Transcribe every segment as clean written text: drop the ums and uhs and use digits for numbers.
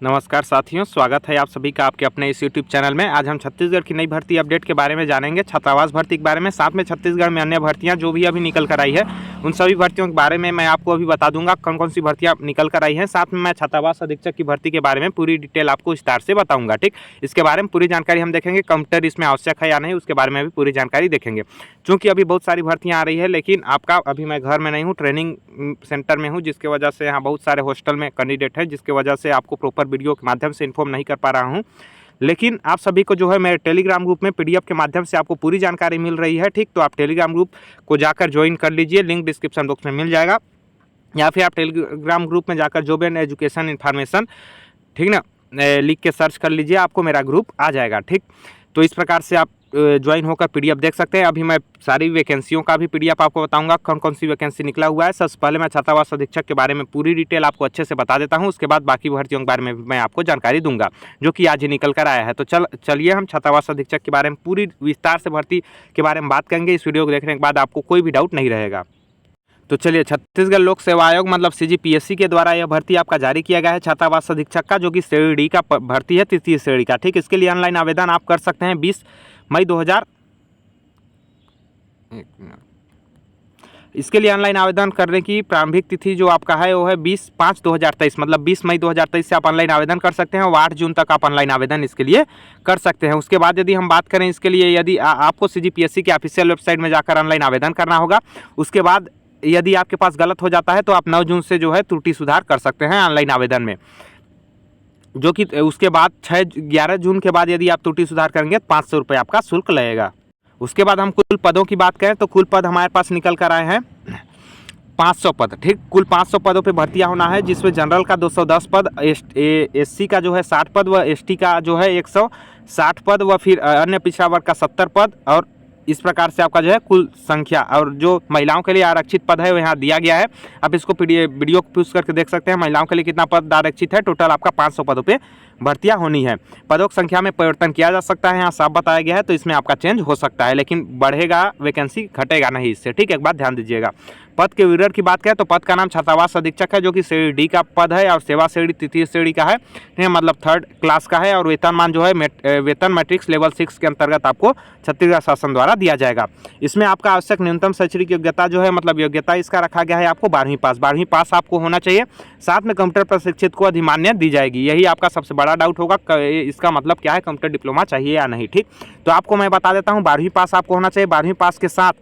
नमस्कार साथियों, स्वागत है आप सभी का आपके अपने इस यूट्यूब चैनल में। आज हम छत्तीसगढ़ की नई भर्ती अपडेट के बारे में जानेंगे, छात्रावास भर्ती के बारे में, साथ में छत्तीसगढ़ में अन्य भर्तियां जो भी अभी निकल कर आई है उन सभी भर्तियों के बारे में मैं आपको अभी बता दूंगा कौन कौन सी भर्तियां निकल कर आई हैं। साथ में मैं छात्रावास अधीक्षक की भर्ती के बारे में पूरी डिटेल आपको विस्तार से बताऊँगा। ठीक, इसके बारे में पूरी जानकारी हम देखेंगे। कंप्यूटर इसमें आवश्यक है या नहीं, उसके बारे में भी पूरी जानकारी देखेंगे। चूँकि अभी बहुत सारी भर्तियाँ आ रही है, लेकिन आपका अभी मैं घर में नहीं हूँ, ट्रेनिंग सेंटर में हूँ, जिसकी वजह से यहाँ बहुत सारे हॉस्टल में कैंडिडेट है, जिसकी वजह से आपको प्रॉपर वीडियो के माध्यम से इन्फॉर्म नहीं कर पा रहा हूँ। लेकिन आप सभी को जो है मेरे टेलीग्राम ग्रुप में पीडीएफ के माध्यम से आपको पूरी जानकारी मिल रही है। ठीक, तो आप टेलीग्राम ग्रुप को जाकर ज्वाइन कर लीजिए, लिंक डिस्क्रिप्शन बॉक्स में मिल जाएगा, या फिर आप टेलीग्राम ग्रुप में जाकर जॉब एंड एजुकेशन इन्फॉर्मेशन, ठीक ना, लिख के सर्च कर लीजिए, आपको मेरा ग्रुप आ जाएगा। ठीक, तो इस प्रकार से आप ज्वाइन होकर पीडीएफ देख सकते हैं। अभी मैं सारी वैकेंसियों का भी पीडीएफ आपको बताऊंगा, कौन कौन सी वैकेंसी निकला हुआ है। सबसे पहले मैं छात्रावास अधीक्षक के बारे में पूरी डिटेल आपको अच्छे से बता देता हूं, उसके बाद बाकी भर्तियों के बारे में भी मैं आपको जानकारी दूंगा, जो कि आज ही निकल कर आया है। तो चलिए हम छात्रावास अधीक्षक के बारे में पूरी विस्तार से भर्ती के बारे में बात करेंगे। इस वीडियो को देखने के बाद आपको कोई भी डाउट नहीं रहेगा। तो चलिए, छत्तीसगढ़ लोक सेवा आयोग मतलब सीजीपीएससी के द्वारा यह भर्ती आपका जारी किया गया है छात्रावास अधीक्षक का, जो कि श्रेणी डी का भर्ती है, तृतीय श्रेणी का। ठीक, इसके लिए ऑनलाइन आवेदन आप कर सकते हैं 20 मई 2000। इसके लिए ऑनलाइन आवेदन करने की प्रारंभिक तिथि जो आपका है वो है 20/5/2023, मतलब 20 मई 2023 से आप ऑनलाइन आवेदन कर सकते हैं और 8 जून तक आप ऑनलाइन आवेदन इसके लिए कर सकते हैं। उसके बाद यदि हम बात करें इसके लिए, यदि आपको सीजीपीएससी के ऑफिशियल वेबसाइट में जाकर ऑनलाइन आवेदन करना होगा। उसके बाद यदि आपके पास गलत हो जाता है तो आप 9 जून से जो है त्रुटि सुधार कर सकते हैं ऑनलाइन आवेदन में, जो कि उसके बाद 11 जून के बाद यदि आप त्रुटि सुधार करेंगे तो 500 रुपये आपका शुल्क लगेगा। उसके बाद हम कुल पदों की बात करें तो कुल पद हमारे पास निकल कर आए हैं 500 पद। ठीक, कुल 500 पदों पे भर्तियां होना है, जिसमें जनरल का 210 पद, एससी का जो है 60 पद व एसटी का जो है 160 पद व फिर अन्य पिछड़ा वर्ग का 70 पद। और इस प्रकार से आपका जो है कुल संख्या, और जो महिलाओं के लिए आरक्षित पद है वो यहाँ दिया गया है। आप इसको वीडियो को पुश करके देख सकते हैं महिलाओं के लिए कितना पद आरक्षित है। टोटल आपका 500 पदों पे भर्तियां होनी है। पदों की संख्या में परिवर्तन किया जा सकता है, यहाँ साफ बताया गया है, तो इसमें आपका चेंज हो सकता है, लेकिन बढ़ेगा वैकेंसी, घटेगा नहीं इससे। ठीक, एक बात ध्यान दीजिएगा। पद के विवरण की बात करें तो पद का नाम छात्रावास अधीक्षक है, जो कि श्रेणी डी का पद है, और सेवा श्रेणी तृतीय श्रेणी का है, मतलब 3rd क्लास का है। और वेतनमान जो है वेतन मैट्रिक्स लेवल 6 के अंतर्गत आपको छत्तीसगढ़ शासन द्वारा दिया जाएगा। इसमें आपका आवश्यक न्यूनतम शैक्षणिक योग्यता जो है, मतलब योग्यता इसका रखा गया है आपको 12वीं पास। 12वीं पास आपको होना चाहिए, साथ में कंप्यूटर प्रशिक्षित को अधिमान्य दी जाएगी। यही आपका सबसे बड़ा डाउट होगा, इसका मतलब क्या है, कंप्यूटर डिप्लोमा चाहिए या नहीं। ठीक, तो आपको मैं बता देता हूँ, 12वीं पास आपको होना चाहिए। 12वीं पास के साथ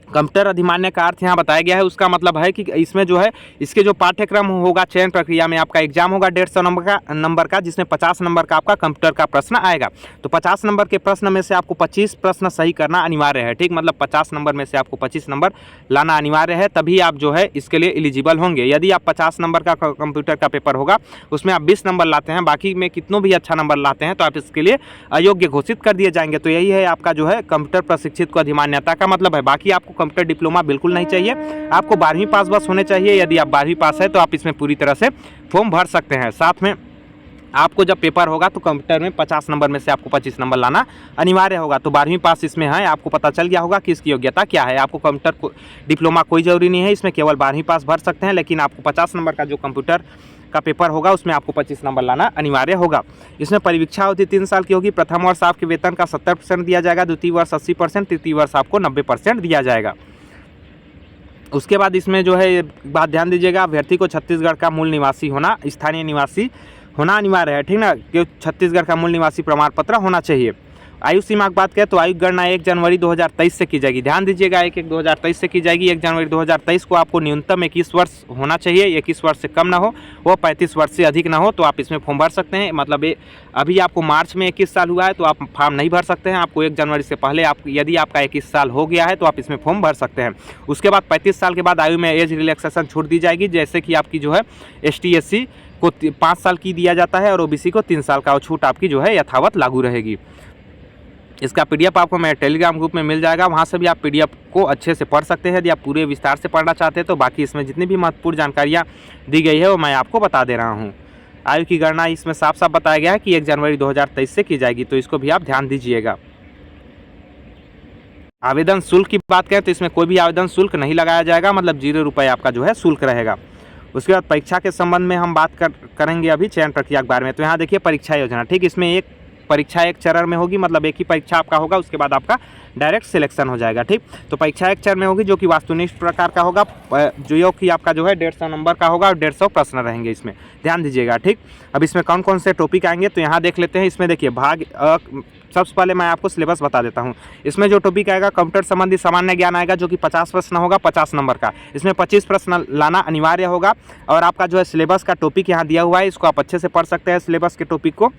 कंप्यूटर अधिमान्य का अर्थ यहाँ बताया गया है, उसका मतलब है कि इसमें जो है इसके जो पाठ्यक्रम होगा, चयन प्रक्रिया में आपका एग्जाम होगा 150 नंबर का, जिसमें 50 नंबर का आपका कंप्यूटर का प्रश्न आएगा। तो 50 नंबर के प्रश्न में से आपको 25 प्रश्न सही करना अनिवार्य है। ठीक, मतलब 50 नंबर में से आपको 25 नंबर लाना अनिवार्य है, तभी आप जो है इसके लिए एलिजिबल होंगे। यदि आप 50 नंबर का कंप्यूटर का पेपर होगा, उसमें आप 20 नंबर लाते हैं, बाकी में कितनों भी अच्छा नंबर लाते हैं, तो आप इसके लिए अयोग्य घोषित कर दिए जाएंगे। तो यही है आपका जो है कंप्यूटर प्रशिक्षित को अधिमान्यता का मतलब है। बाकी आपको कंप्यूटर डिप्लोमा बिल्कुल नहीं चाहिए, आपको 12वीं पास बस होने चाहिए। यदि आप 12वीं पास है तो आप इसमें पूरी तरह से फॉर्म भर सकते हैं। साथ में आपको जब पेपर होगा तो कंप्यूटर में 50 नंबर में से आपको 25 नंबर लाना अनिवार्य होगा। तो 12वीं पास इसमें है, आपको पता चल गया होगा कि इसकी योग्यता क्या है। आपको कंप्यूटर डिप्लोमा कोई जरूरी नहीं है, इसमें केवल 12वीं पास भर सकते हैं, लेकिन आपको 50 नंबर का जो कंप्यूटर का पेपर होगा उसमें आपको 25 नंबर लाना अनिवार्य होगा। इसमें परिवीक्षा अवधि 3 साल की होगी। प्रथम वर्ष आपके वेतन का 70% दिया जाएगा, द्वितीय वर्ष 80%, तृतीय वर्ष आपको 90% दिया जाएगा। उसके बाद इसमें जो है बात ध्यान दीजिएगा, अभ्यर्थी को छत्तीसगढ़ का मूल निवासी होना, स्थानीय निवासी होना अनिवार्य है। ठीक ना, कि छत्तीसगढ़ का मूल निवासी प्रमाण पत्र होना चाहिए। आयु सीमा की बात करें तो आयु गणना 1 जनवरी 2023 से की जाएगी। ध्यान दीजिएगा, 1/1/2023 से की जाएगी। 1 जनवरी 2023 को आपको न्यूनतम 21 वर्ष होना चाहिए, 21 वर्ष से कम ना हो, वो 35 वर्ष से अधिक ना हो, तो आप इसमें फॉर्म भर सकते हैं। मतलब अभी आपको मार्च में 21 साल हुआ है तो आप फॉर्म नहीं भर सकते हैं, आपको 1 जनवरी से पहले यदि आपका 21 साल हो गया है तो आप इसमें फॉर्म भर सकते हैं। उसके बाद 35 साल के बाद आयु में एज रिलैक्सेशन छूट दी जाएगी, जैसे कि आपकी जो है ST SC को 5 साल की दिया जाता है और OBC को 3 साल का, छूट आपकी जो है यथावत लागू रहेगी। इसका पीडीएफ आपको मेरे टेलीग्राम ग्रुप में मिल जाएगा, वहाँ से भी आप पीडीएफ को अच्छे से पढ़ सकते हैं। यदि आप पूरे विस्तार से पढ़ना चाहते हैं तो बाकी इसमें जितनी भी महत्वपूर्ण जानकारियाँ दी गई है वो मैं आपको बता दे रहा हूँ। आयु की गणना इसमें साफ साफ बताया गया है कि 1 जनवरी 2023 से की जाएगी, तो इसको भी आप ध्यान दीजिएगा। आवेदन शुल्क की बात करें तो इसमें कोई भी आवेदन शुल्क नहीं लगाया जाएगा, मतलब 0 रुपये आपका जो है शुल्क रहेगा। उसके बाद परीक्षा के संबंध में हम बात करेंगे अभी चयन प्रक्रिया के बारे में। तो यहाँ देखिए परीक्षा योजना, ठीक, इसमें एक परीक्षा एक चरण में होगी, मतलब एक ही परीक्षा आपका होगा, उसके बाद आपका डायरेक्ट सिलेक्शन हो जाएगा, ठीक। तो परीक्षा एक चरण में होगी जो कि वास्तुनिष्ठ प्रकार का होगा, जो कि आपका जो है 150 नंबर का होगा और 150 प्रश्न रहेंगे, इसमें ध्यान दीजिएगा, ठीक। अब इसमें कौन कौन से टॉपिक आएंगे तो यहाँ देख लेते हैं। इसमें देखिए सबसे पहले मैं आपको सिलेबस बता देता हूँ। इसमें जो टॉपिक आएगा कंप्यूटर संबंधी सामान्य ज्ञान आएगा जो कि 50 प्रश्न होगा, 50 नंबर का। इसमें 25 प्रश्न लाना अनिवार्य होगा और आपका जो है सिलेबस का टॉपिक यहाँ दिया हुआ है, इसको आप अच्छे से पढ़ सकते हैं। सिलेबस के टॉपिक को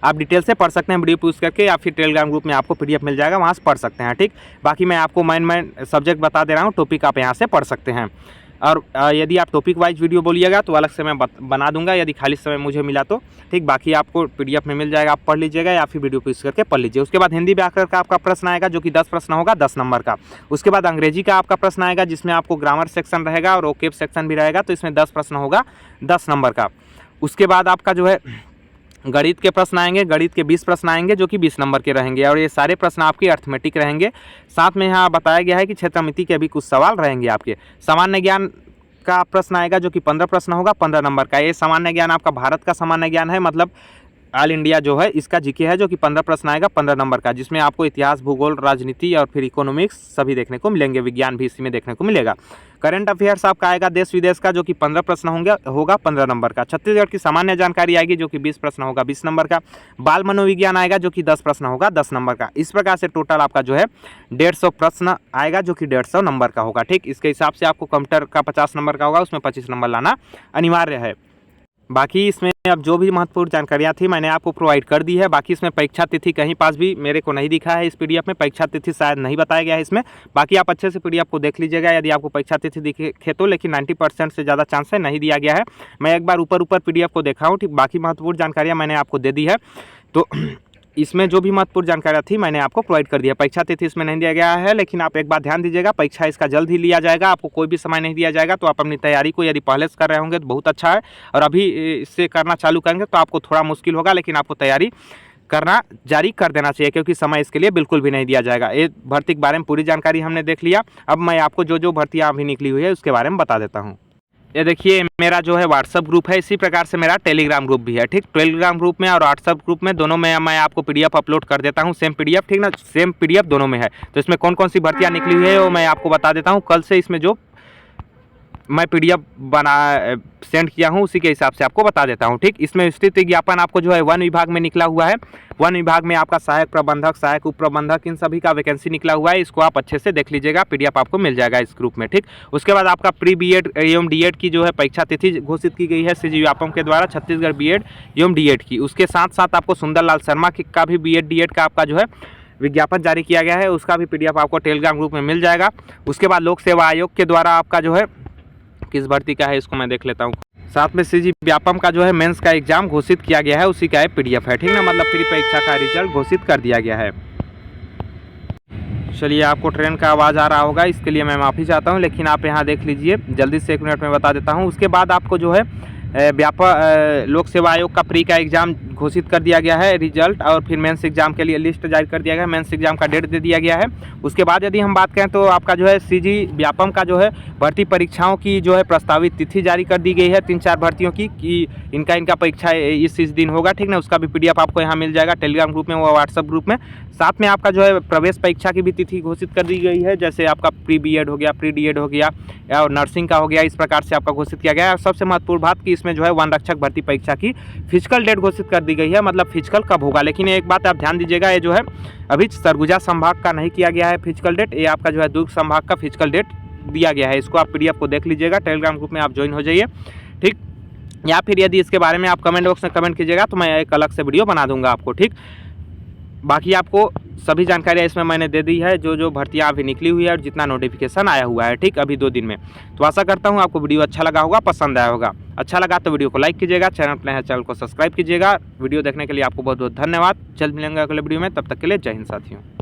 आप डिटेल से पढ़ सकते हैं वीडियो पूछ करके, या फिर टेलीग्राम ग्रुप में आपको PDF मिल जाएगा, वहाँ से पढ़ सकते हैं, ठीक। बाकी मैं आपको मेन सब्जेक्ट बता दे रहा हूँ, टॉपिक आप यहाँ से पढ़ सकते हैं। और यदि आप टॉपिक वाइज वीडियो बोलिएगा तो अलग से मैं बना दूंगा, यदि खाली समय मुझे मिला तो, ठीक। बाकी आपको PDF में मिल जाएगा, आप पढ़ लीजिएगा या फिर वीडियो पूछ करके पढ़ लीजिए। उसके बाद हिंदी व्याकरण का आपका प्रश्न आएगा जो कि 10 प्रश्न होगा, 10 नंबर का। उसके बाद अंग्रेजी का आपका प्रश्न आएगा जिसमें आपको ग्रामर सेक्शन रहेगा और ओकेब सेक्शन भी रहेगा, तो इसमें 10 प्रश्न होगा, 10 नंबर का। उसके बाद आपका जो है गणित के प्रश्न आएंगे, गणित के 20 प्रश्न आएंगे जो कि 20 नंबर के रहेंगे और ये सारे प्रश्न आपके अर्थमेटिक रहेंगे। साथ में यहाँ बताया गया है कि क्षेत्रमिति के भी कुछ सवाल रहेंगे आपके। सामान्य ज्ञान का प्रश्न आएगा जो कि 15 प्रश्न होगा, 15 नंबर का। ये सामान्य ज्ञान आपका भारत का सामान्य ज्ञान है, मतलब ऑल इंडिया जो है इसका जीके है, जो कि 15 प्रश्न आएगा, 15 नंबर का, जिसमें आपको इतिहास, भूगोल, राजनीति और फिर इकोनॉमिक्स सभी देखने को मिलेंगे, विज्ञान भी इसी में देखने को मिलेगा। करंट अफेयर्स आपका आएगा देश विदेश का जो कि 15 प्रश्न होगा 15 नंबर का। छत्तीसगढ़ की सामान्य जानकारी आएगी जो कि 20 प्रश्न होगा, 20 नंबर का। बाल मनोविज्ञान आएगा जो कि 10 प्रश्न होगा, 10 नंबर का। इस प्रकार से टोटल आपका जो है 150 प्रश्न आएगा जो कि 150 नंबर का होगा, ठीक। इसके हिसाब से आपको कंप्यूटर का 50 नंबर का होगा, उसमें 25 नंबर लाना अनिवार्य है। बाकी इसमें अब जो भी महत्वपूर्ण जानकारियाँ थी मैंने आपको प्रोवाइड कर दी है। बाकी इसमें परीक्षा तिथि कहीं पास भी मेरे को नहीं दिखा है, इस PDF में परीक्षा तिथि शायद नहीं बताया गया है इसमें। बाकी आप अच्छे से PDF को देख लीजिएगा यदि आपको परीक्षा तिथि दिखे तो, लेकिन 90% से ज़्यादा चांस है नहीं दिया गया है। मैं एक बार ऊपर PDF को देखा हूँ, ठीक। बाकी महत्वपूर्ण जानकारियाँ मैंने आपको दे दी है, तो इसमें जो भी महत्वपूर्ण जानकारी थी मैंने आपको प्रोवाइड कर दिया। परीक्षा तिथि इसमें नहीं दिया गया है, लेकिन आप एक बार ध्यान दीजिएगा, परीक्षा इसका जल्द ही लिया जाएगा, आपको कोई भी समय नहीं दिया जाएगा। तो आप अपनी तैयारी को यदि पहले से कर रहे होंगे तो बहुत अच्छा है, और अभी इससे करना चालू करेंगे तो आपको थोड़ा मुश्किल होगा, लेकिन आपको तैयारी करना जारी कर देना चाहिए क्योंकि समय इसके लिए बिल्कुल भी नहीं दिया जाएगा। ये भर्ती के बारे में पूरी जानकारी हमने देख लिया। अब मैं आपको जो भर्तियाँ अभी निकली हुई है उसके बारे में बता देता हूँ। ये देखिए मेरा जो है व्हाट्सअप ग्रुप है, इसी प्रकार से मेरा टेलीग्राम ग्रुप भी है, ठीक। टेलीग्राम ग्रुप में और व्हाट्सअप ग्रुप में दोनों में मैं आपको PDF अपलोड कर देता हूँ, सेम PDF, ठीक ना, सेम PDF दोनों में है। तो इसमें कौन कौन सी भर्तियाँ निकली हुई है वो मैं आपको बता देता हूँ। कल से इसमें जो मैं PDF सेंड किया हूँ उसी के हिसाब से आपको बता देता हूँ, ठीक। इसमें स्थित विज्ञापन आपको जो है वन विभाग में निकला हुआ है। वन विभाग में आपका सहायक प्रबंधक, सहायक उप प्रबंधक, इन सभी का वैकेंसी निकला हुआ है। इसको आप अच्छे से देख लीजिएगा, PDF आपको मिल जाएगा इस ग्रुप में, ठीक। उसके बाद आपका प्री BEd एवं D.ED की जो है परीक्षा तिथि घोषित की गई है CG व्यापम के द्वारा, छत्तीसगढ़ BEd एवं D.ED की। उसके साथ साथ आपको सुंदरलाल शर्मा का भी BEd D.ED का आपका जो है विज्ञापन जारी किया गया है, उसका भी PDF आपको टेलीग्राम ग्रुप में मिल जाएगा। उसके बाद लोक सेवा आयोग के द्वारा आपका जो है किस भर्ती का है इसको मैं देख लेता हूँ। साथ में CG व्यापम का जो है मेंस का एग्जाम घोषित किया गया है, उसी का PDF है, ठीक ना, मतलब फ्री परीक्षा का रिजल्ट घोषित कर दिया गया है। चलिए आपको ट्रेन का आवाज़ आ रहा होगा, इसके लिए मैं माफ़ी चाहता हूँ, लेकिन आप यहाँ देख लीजिए, जल्दी से 1 मिनट में बता देता हूँ। उसके बाद आपको जो है लोक सेवा आयोग का प्री का एग्ज़ाम घोषित कर दिया गया है रिजल्ट, और फिर मेंस एग्जाम के लिए लिस्ट जारी कर दिया गया है, मेंस एग्जाम का डेट दे दिया गया है। उसके बाद यदि हम बात करें तो आपका जो है CG व्यापम का जो है भर्ती परीक्षाओं की जो है प्रस्तावित तिथि जारी कर दी गई है 3-4 भर्तियों की, कि इनका परीक्षा इस दिन होगा, ठीक ना। उसका भी PDF आपको यहाँ मिल जाएगा टेलीग्राम ग्रुप में व व्हाट्सअप ग्रुप में। साथ में आपका जो है प्रवेश परीक्षा की भी तिथि घोषित कर दी गई है, जैसे आपका प्री BEd हो गया, प्री D.ED हो गया और नर्सिंग का हो गया, इस प्रकार से आपका घोषित किया गया है। और सबसे महत्वपूर्ण बात कि इसमें जो है वन रक्षक भर्ती परीक्षा की फिजिकल डेट घोषित कर दी गई है, मतलब फिजिकल कब होगा। लेकिन एक बात आप ध्यान दीजिएगा, ये जो है अभी सरगुजा संभाग का नहीं किया गया है फिजिकल डेट, ये आपका जो है दुर्ग संभाग का फिजिकल डेट दिया गया है। इसको आप PDF को देख लीजिएगा, टेलीग्राम ग्रुप में आप ज्वाइन हो जाइए, ठीक। या फिर यदि इसके बारे में आप कमेंट बॉक्स में कमेंट कीजिएगा तो मैं एक अलग से वीडियो बना दूंगा आपको, ठीक। बाकी आपको सभी जानकारियाँ इसमें मैंने दे दी है, जो भर्तियाँ अभी निकली हुई है और जितना नोटिफिकेशन आया हुआ है, ठीक, अभी 2 दिन में। तो आशा करता हूँ आपको वीडियो अच्छा लगा होगा, पसंद आया होगा। अच्छा लगा तो वीडियो को लाइक कीजिएगा, चैनल को सब्सक्राइब कीजिएगा। वीडियो देखने के लिए आपको बहुत बहुत धन्यवाद। जल्द मिलेंगे अगले वीडियो में, तब तक के लिए जय हिंद साथियों।